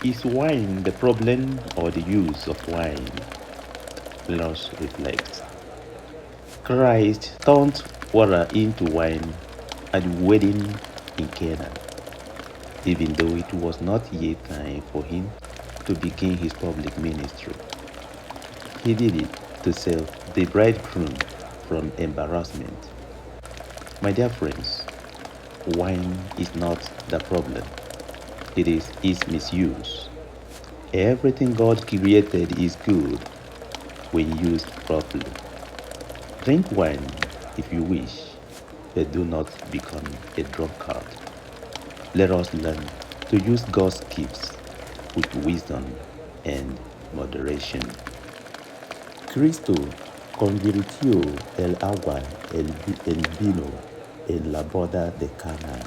Is wine the problem or the use of wine? Let us reflect. Christ turned water into wine at the wedding in Cana, even though it was not yet time for him to begin his public ministry. He did it to save the bridegroom from embarrassment. My dear friends, wine is not the problem, it is its misuse. Everything God created is good when used properly. Drink wine if you wish, but do not become a drunkard. Let us learn to use God's gifts with wisdom and moderation. Cristo convirtió el agua en vino en la boda de Cana,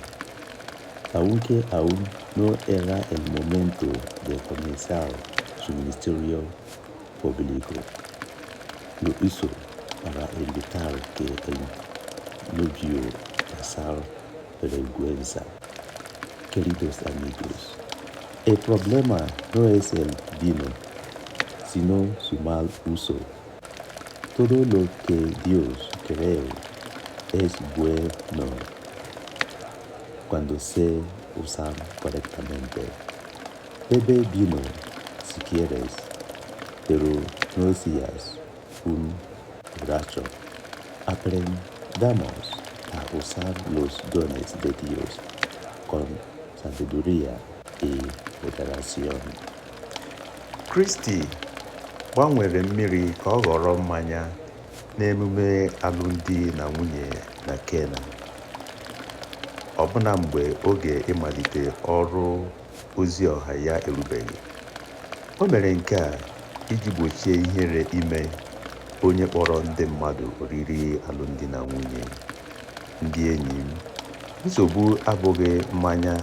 aunque aún no era el momento de comenzar su ministerio público. Lo hizo para evitar que el novio pasara vergüenza. Queridos amigos, el problema no es el vino, sino su mal uso. Todo lo que Dios creó es bueno cuando se usa correctamente. Bebe vino si quieres, pero no seas un borracho. Aprendamos a usar los dones de Dios con sabiduría y moderación. Kristi gbanwere mmiri ka ọ ghọrọ mmanya n'emume alụmdi na nwunye na Kena, ọbụna mgbe oge ịmalite ọrụ ozi ọha ya erubeghị. O mere nke a iji gbochie ihere ime onye kpọrọ ndị mmadụ oriri alụmdi na nwunye. Ndị enyi m, nsogbu abụghị mmanya,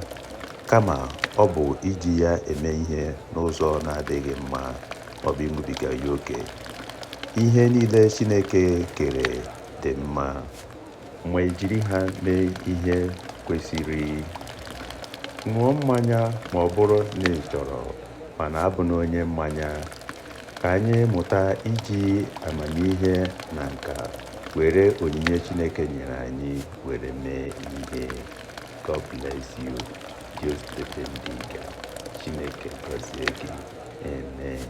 kama ọ bụ iji ya eme ihe n'ụzọ na-adịghị mma, ọ bụ ịṅụbiga ya oke. Ihe niile Chineke kere dị mma ma ejiri ha mee ihe kwesịrị. Ṅụọ mmanya ma ọ bụrụ na ị chọrọ, mana abụna onye mmanya. Ka anyị mụta iji amamihe na nka were onyinye Chineke nyere anyị were mee ihe. God bless you. Dios te bendiga. Chineke gọzie gị. Amen.